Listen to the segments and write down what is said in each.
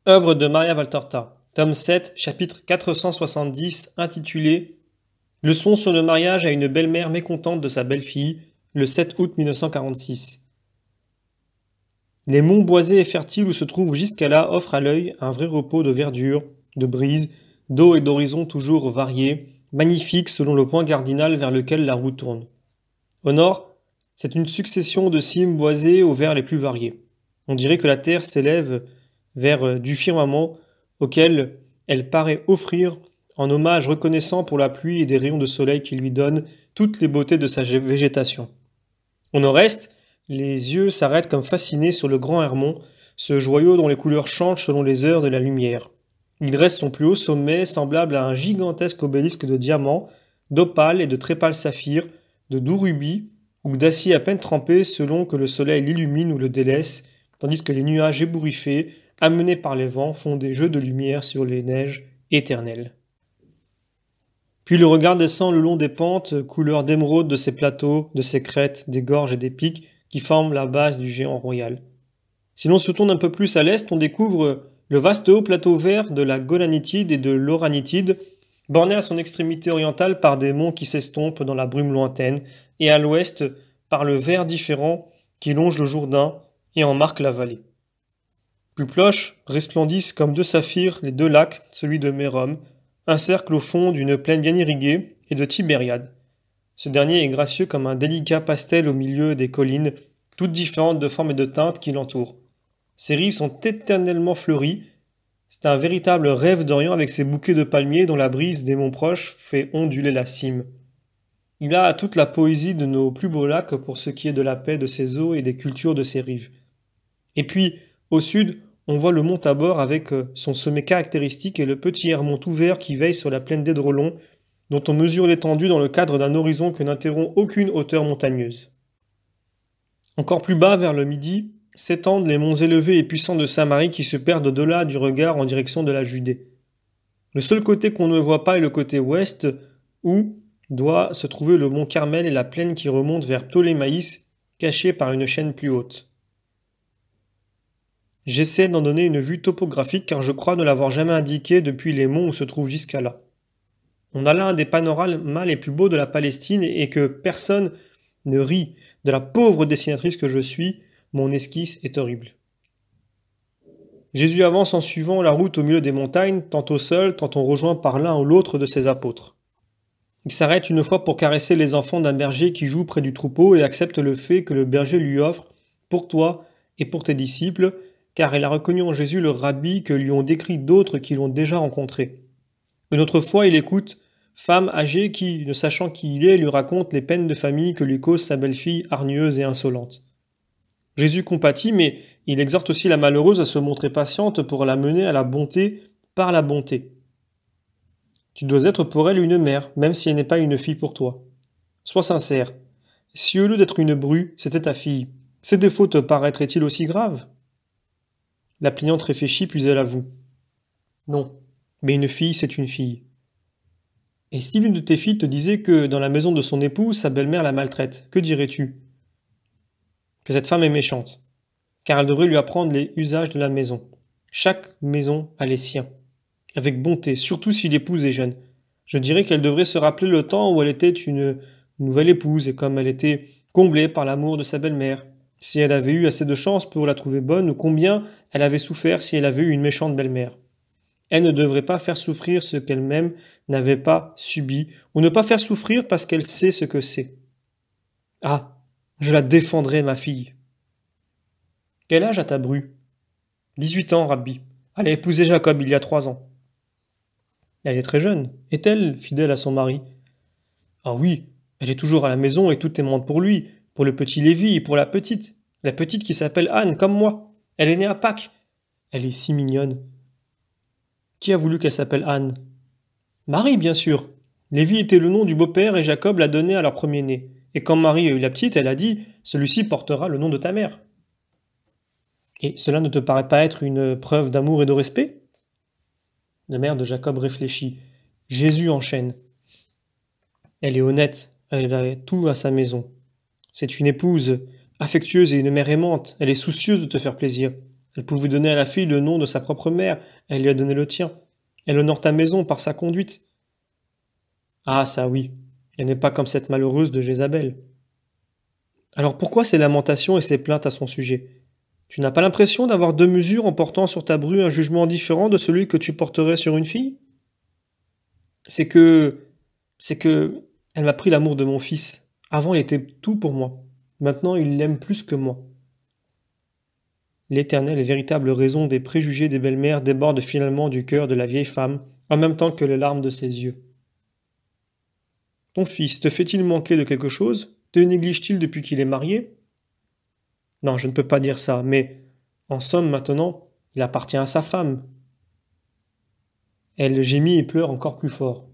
Œuvre de Maria Valtorta, tome 7, chapitre 470, intitulé Leçon sur le mariage à une belle-mère mécontente de sa belle-fille, le 7 août 1946. Les monts boisés et fertiles où se trouve jusqu'à là offrent à l'œil un vrai repos de verdure, de brise, d'eau et d'horizons toujours variés, magnifiques selon le point cardinal vers lequel la route tourne. Au nord, c'est une succession de cimes boisées aux verts les plus variés. On dirait que la terre s'élève vers du firmament auquel elle paraît offrir, en hommage reconnaissant pour la pluie et des rayons de soleil qui lui donnent toutes les beautés de sa végétation. Au nord-est, les yeux s'arrêtent comme fascinés sur le grand Hermon, ce joyau dont les couleurs changent selon les heures de la lumière. Il dresse son plus haut sommet, semblable à un gigantesque obélisque de diamants, d'opales et de très pâles saphirs, de doux rubis, ou d'acier à peine trempé selon que le soleil l'illumine ou le délaisse, tandis que les nuages ébouriffés, amenés par les vents, font des jeux de lumière sur les neiges éternelles. Puis le regard descend le long des pentes, couleur d'émeraude de ces plateaux, de ces crêtes, des gorges et des pics qui forment la base du géant royal. Si l'on se tourne un peu plus à l'est, on découvre le vaste haut plateau vert de la Golanitide et de l'Oranitide, borné à son extrémité orientale par des monts qui s'estompent dans la brume lointaine, et à l'ouest par le vert différent qui longe le Jourdain et en marque la vallée. Plus proches resplendissent comme deux saphirs les deux lacs, celui de Mérom, un cercle au fond d'une plaine bien irriguée, et de Tibériade. Ce dernier est gracieux comme un délicat pastel au milieu des collines, toutes différentes de forme et de teinte qui l'entourent. Ses rives sont éternellement fleuries. C'est un véritable rêve d'Orient avec ses bouquets de palmiers dont la brise des monts proches fait onduler la cime. Il a toute la poésie de nos plus beaux lacs pour ce qui est de la paix de ses eaux et des cultures de ses rives. Et puis, au sud, on voit le mont Tabor avec son sommet caractéristique et le petit Hermon tout vert qui veille sur la plaine d'Édrelon, dont on mesure l'étendue dans le cadre d'un horizon que n'interrompt aucune hauteur montagneuse. Encore plus bas, vers le midi, s'étendent les monts élevés et puissants de Samarie qui se perdent au-delà du regard en direction de la Judée. Le seul côté qu'on ne voit pas est le côté ouest, où doit se trouver le mont Carmel et la plaine qui remonte vers Ptolémaïs, cachée par une chaîne plus haute. J'essaie d'en donner une vue topographique car je crois ne l'avoir jamais indiqué depuis les monts où se trouve jusqu'à là. On a là un des panoramas les plus beaux de la Palestine et que personne ne rit. De la pauvre dessinatrice que je suis, mon esquisse est horrible. Jésus avance en suivant la route au milieu des montagnes, tantôt seul, tantôt rejoint par l'un ou l'autre de ses apôtres. Il s'arrête une fois pour caresser les enfants d'un berger qui joue près du troupeau et accepte le fait que le berger lui offre, pour toi et pour tes disciples, car il a reconnu en Jésus le rabbi que lui ont décrit d'autres qui l'ont déjà rencontré. Une autre fois, il écoute femme âgée qui, ne sachant qui il est, lui raconte les peines de famille que lui cause sa belle-fille hargneuse et insolente. Jésus compatit, mais il exhorte aussi la malheureuse à se montrer patiente pour la mener à la bonté par la bonté. Tu dois être pour elle une mère, même si elle n'est pas une fille pour toi. Sois sincère. Si au lieu d'être une bru, c'était ta fille, ses défauts te paraîtraient-ils aussi graves ? La plaignante réfléchit, puis elle avoue. Non, mais une fille, c'est une fille. Et si l'une de tes filles te disait que, dans la maison de son époux, sa belle-mère la maltraite, que dirais-tu ? Que cette femme est méchante, car elle devrait lui apprendre les usages de la maison. Chaque maison a les siens. Avec bonté, surtout si l'épouse est jeune. Je dirais qu'elle devrait se rappeler le temps où elle était une nouvelle épouse et comme elle était comblée par l'amour de sa belle-mère. Si elle avait eu assez de chance pour la trouver bonne ou combien elle avait souffert si elle avait eu une méchante belle-mère. Elle ne devrait pas faire souffrir ce qu'elle-même n'avait pas subi, ou ne pas faire souffrir parce qu'elle sait ce que c'est. Ah, je la défendrai, ma fille. Quel âge a ta bru ? 18 ans, Rabbi. Elle a épousé Jacob il y a 3 ans. Elle est très jeune. Est-elle fidèle à son mari ? Ah oui, elle est toujours à la maison et tout aimante pour lui, pour le petit Lévi et pour la petite qui s'appelle Anne, comme moi. Elle est née à Pâques. Elle est si mignonne. Qui a voulu qu'elle s'appelle Anne ? Marie, bien sûr. Lévi était le nom du beau-père et Jacob l'a donné à leur premier-né. Et quand Marie a eu la petite, elle a dit « Celui-ci portera le nom de ta mère ». Et cela ne te paraît pas être une preuve d'amour et de respect ? La mère de Jacob réfléchit. Jésus enchaîne. Elle est honnête, elle a tout à sa maison. C'est une épouse affectueuse et une mère aimante. Elle est soucieuse de te faire plaisir. Elle pouvait donner à la fille le nom de sa propre mère, elle lui a donné le tien. Elle honore ta maison par sa conduite. Ah, ça oui, elle n'est pas comme cette malheureuse de Jézabel. Alors pourquoi ces lamentations et ces plaintes à son sujet? Tu n'as pas l'impression d'avoir deux mesures en portant sur ta bru un jugement différent de celui que tu porterais sur une fille? C'est que... c'est que... Elle m'a pris l'amour de mon fils. Avant, il était tout pour moi. Maintenant, il l'aime plus que moi. L'éternelle et véritable raison des préjugés des belles-mères déborde finalement du cœur de la vieille femme, en même temps que les larmes de ses yeux. Ton fils te fait-il manquer de quelque chose? Te néglige-t-il depuis qu'il est marié? Non, je ne peux pas dire ça, mais en somme, maintenant, il appartient à sa femme. Elle gémit et pleure encore plus fort.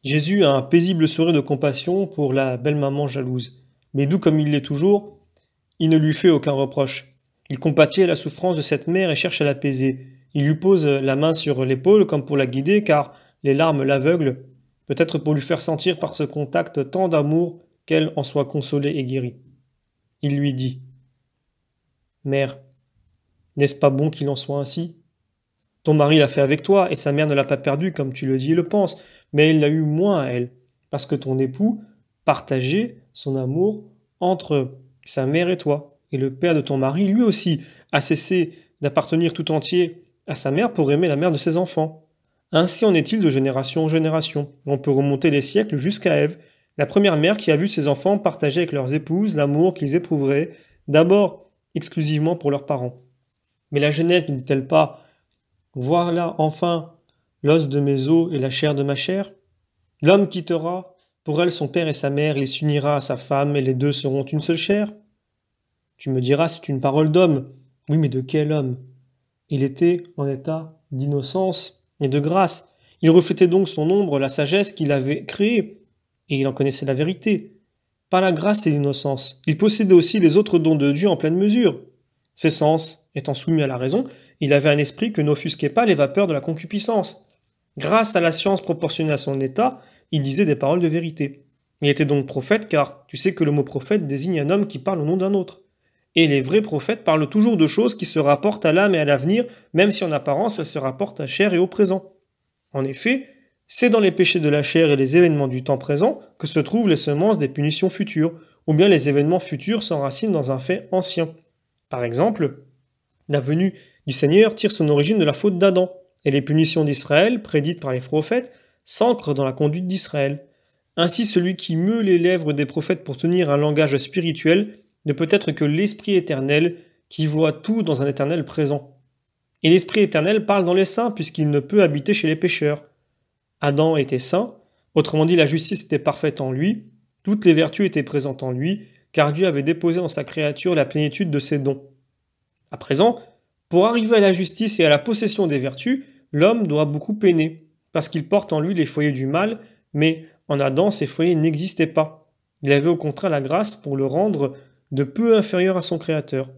Jésus a un paisible sourire de compassion pour la belle maman jalouse, mais doux comme il l'est toujours, il ne lui fait aucun reproche. Il compatit à la souffrance de cette mère et cherche à l'apaiser. Il lui pose la main sur l'épaule comme pour la guider, car les larmes l'aveuglent, peut-être pour lui faire sentir par ce contact tant d'amour qu'elle en soit consolée et guérie. Il lui dit « Mère, n'est-ce pas bon qu'il en soit ainsi? Ton mari l'a fait avec toi, et sa mère ne l'a pas perdu comme tu le dis et le penses, mais il l'a eu moins à elle, parce que ton époux partageait son amour entre sa mère et toi. Et le père de ton mari, lui aussi, a cessé d'appartenir tout entier à sa mère pour aimer la mère de ses enfants. Ainsi en est-il de génération en génération. On peut remonter les siècles jusqu'à Ève, la première mère qui a vu ses enfants partager avec leurs épouses l'amour qu'ils éprouveraient, d'abord exclusivement pour leurs parents. Mais la Genèse ne dit-elle pas « Voilà enfin l'os de mes os et la chair de ma chair ?» L'homme quittera pour elle son père et sa mère, il s'unira à sa femme et les deux seront une seule chair. Tu me diras, c'est une parole d'homme. Oui, mais de quel homme? Il était en état d'innocence et de grâce. Il reflétait donc son ombre, la sagesse qu'il avait créée, et il en connaissait la vérité. Par la grâce et l'innocence, il possédait aussi les autres dons de Dieu en pleine mesure. Ses sens étant soumis à la raison, il avait un esprit que n'offusquaient pas les vapeurs de la concupiscence. Grâce à la science proportionnée à son état, il disait des paroles de vérité. Il était donc prophète car tu sais que le mot prophète désigne un homme qui parle au nom d'un autre. Et les vrais prophètes parlent toujours de choses qui se rapportent à l'âme et à l'avenir, même si en apparence elles se rapportent à chair et au présent. En effet, c'est dans les péchés de la chair et les événements du temps présent que se trouvent les semences des punitions futures, ou bien les événements futurs s'enracinent dans un fait ancien. Par exemple, la venue du Seigneur tire son origine de la faute d'Adam, et les punitions d'Israël, prédites par les prophètes, s'ancrent dans la conduite d'Israël. Ainsi, celui qui meut les lèvres des prophètes pour tenir un langage spirituel ne peut être que l'Esprit éternel qui voit tout dans un éternel présent. Et l'Esprit éternel parle dans les saints puisqu'il ne peut habiter chez les pécheurs. Adam était saint, autrement dit la justice était parfaite en lui, toutes les vertus étaient présentes en lui, car Dieu avait déposé dans sa créature la plénitude de ses dons. À présent, pour arriver à la justice et à la possession des vertus, l'homme doit beaucoup peiner, parce qu'il porte en lui les foyers du mal, mais en Adam ces foyers n'existaient pas. Il avait au contraire la grâce pour le rendre de peu inférieur à son Créateur.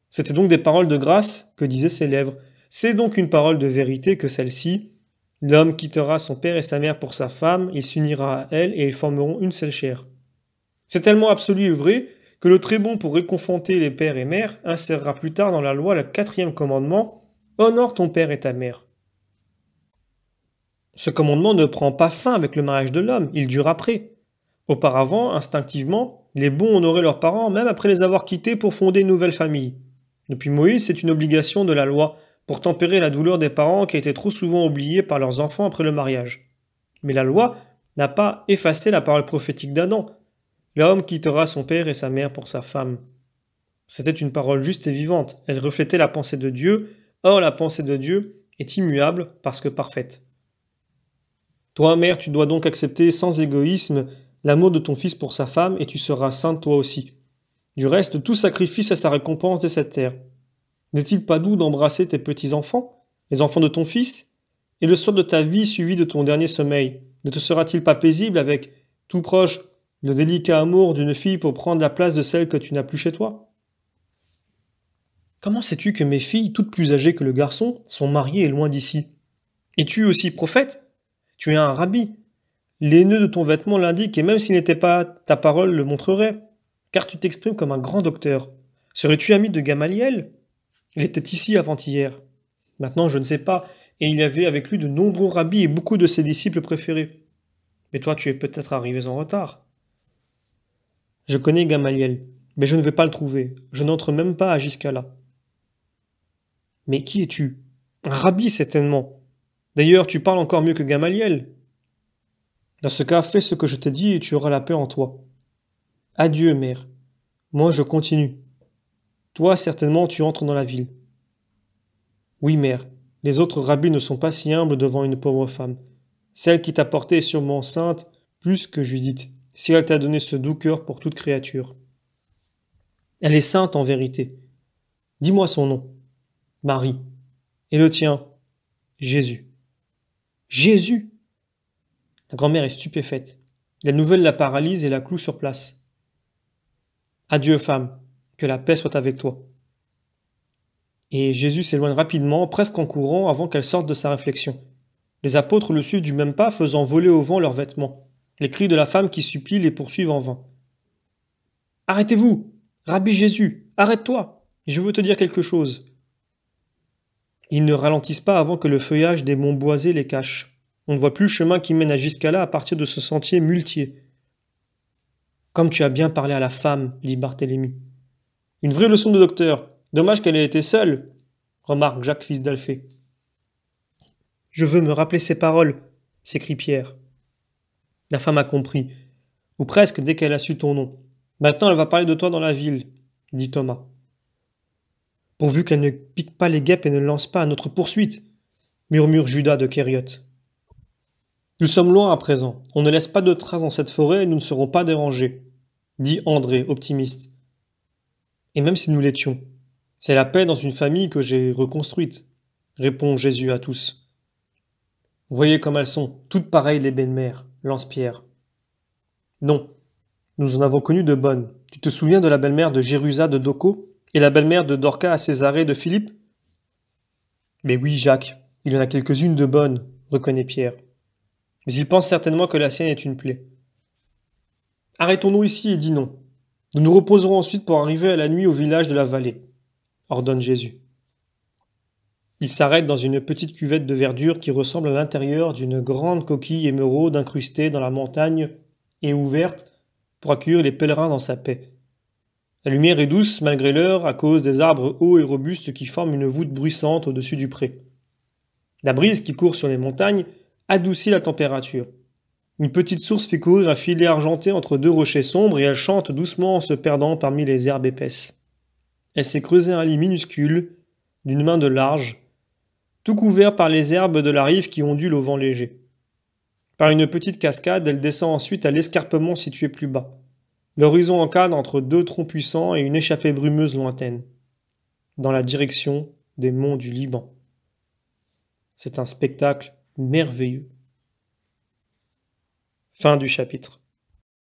C'étaient donc des paroles de grâce que disaient ses lèvres. C'est donc une parole de vérité que celle-ci. L'homme quittera son père et sa mère pour sa femme, il s'unira à elle et ils formeront une seule chair. C'est tellement absolu et vrai que le très bon pour réconforter les pères et mères insérera plus tard dans la loi le 4e commandement « Honore ton père et ta mère ». Ce commandement ne prend pas fin avec le mariage de l'homme, il dure après. Auparavant, instinctivement, les bons honoraient leurs parents même après les avoir quittés pour fonder une nouvelle famille. Depuis Moïse, c'est une obligation de la loi pour tempérer la douleur des parents qui a été trop souvent oubliée par leurs enfants après le mariage. Mais la loi n'a pas effacé la parole prophétique d'Adam. L'homme quittera son père et sa mère pour sa femme. C'était une parole juste et vivante, elle reflétait la pensée de Dieu, or la pensée de Dieu est immuable parce que parfaite. Toi, mère, tu dois donc accepter sans égoïsme l'amour de ton fils pour sa femme et tu seras sainte toi aussi. Du reste, tout sacrifice a sa récompense dès cette terre. N'est-il pas doux d'embrasser tes petits-enfants, les enfants de ton fils, et le soir de ta vie suivi de ton dernier sommeil, ne te sera-t-il pas paisible avec, tout proche, le délicat amour d'une fille pour prendre la place de celle que tu n'as plus chez toi? Comment sais-tu que mes filles, toutes plus âgées que le garçon, sont mariées et loin d'ici? Es-tu aussi prophète? Tu es un rabbi. Les nœuds de ton vêtement l'indiquent et même s'il n'était pas, ta parole le montrerait, car tu t'exprimes comme un grand docteur. Serais-tu ami de Gamaliel? Il était ici avant-hier. Maintenant, je ne sais pas, et il y avait avec lui de nombreux rabbis et beaucoup de ses disciples préférés. Mais toi, tu es peut-être arrivé en retard. Je connais Gamaliel, mais je ne vais pas le trouver. Je n'entre même pas à Giscala. Mais qui es-tu? Un rabbi, certainement. D'ailleurs, tu parles encore mieux que Gamaliel. Dans ce cas, fais ce que je te dis et tu auras la paix en toi. Adieu, mère. Moi, je continue. Toi, certainement, tu entres dans la ville. Oui, mère, les autres rabbis ne sont pas si humbles devant une pauvre femme. Celle qui t'a porté est sûrement sainte, plus que Judith, si elle t'a donné ce doux cœur pour toute créature. Elle est sainte en vérité. Dis-moi son nom. Marie. Et le tien? Jésus. Jésus? La grand-mère est stupéfaite. La nouvelle la paralyse et la cloue sur place. Adieu, femme, que la paix soit avec toi. Et Jésus s'éloigne rapidement, presque en courant, avant qu'elle sorte de sa réflexion. Les apôtres le suivent du même pas, faisant voler au vent leurs vêtements. Les cris de la femme qui supplie les poursuivent en vain. Arrêtez-vous! Rabbi Jésus, arrête-toi! Je veux te dire quelque chose. Ils ne ralentissent pas avant que le feuillage des monts boisés les cache. On ne voit plus le chemin qui mène à Giscala à partir de ce sentier muletier. Comme tu as bien parlé à la femme, dit Barthélemy. Une vraie leçon de docteur. Dommage qu'elle ait été seule, remarque Jacques, fils d'Alphée. Je veux me rappeler ces paroles, s'écrie Pierre. La femme a compris, ou presque dès qu'elle a su ton nom. Maintenant elle va parler de toi dans la ville, dit Thomas. Pourvu qu'elle ne pique pas les guêpes et ne lance pas à notre poursuite, murmure Judas de Kérioth. Nous sommes loin à présent, on ne laisse pas de traces dans cette forêt et nous ne serons pas dérangés, dit André, optimiste. Et même si nous l'étions, c'est la paix dans une famille que j'ai reconstruite, répond Jésus à tous. Voyez comme elles sont, toutes pareilles les belles-mères, lance Pierre. Non, nous en avons connu de bonnes. Tu te souviens de la belle-mère de Jérusa de Doco et la belle-mère de Dorca à Césarée de Philippe? Mais oui, Jacques, il y en a quelques-unes de bonnes, reconnaît Pierre. Mais il pense certainement que la sienne est une plaie. Arrêtons-nous ici et dînons. Nous nous reposerons ensuite pour arriver à la nuit au village de la vallée, ordonne Jésus. Il s'arrête dans une petite cuvette de verdure qui ressemble à l'intérieur d'une grande coquille émeraude incrustée dans la montagne et ouverte pour accueillir les pèlerins dans sa paix. La lumière est douce malgré l'heure à cause des arbres hauts et robustes qui forment une voûte bruissante au-dessus du pré. La brise qui court sur les montagnes adoucit la température. Une petite source fait courir un filet argenté entre deux rochers sombres et elle chante doucement en se perdant parmi les herbes épaisses. Elle s'est creusé un lit minuscule, d'une main de large, tout couvert par les herbes de la rive qui ondulent au vent léger. Par une petite cascade, elle descend ensuite à l'escarpement situé plus bas. L'horizon encadre entre deux troncs puissants et une échappée brumeuse lointaine, dans la direction des monts du Liban. C'est un spectacle merveilleux. Fin du chapitre.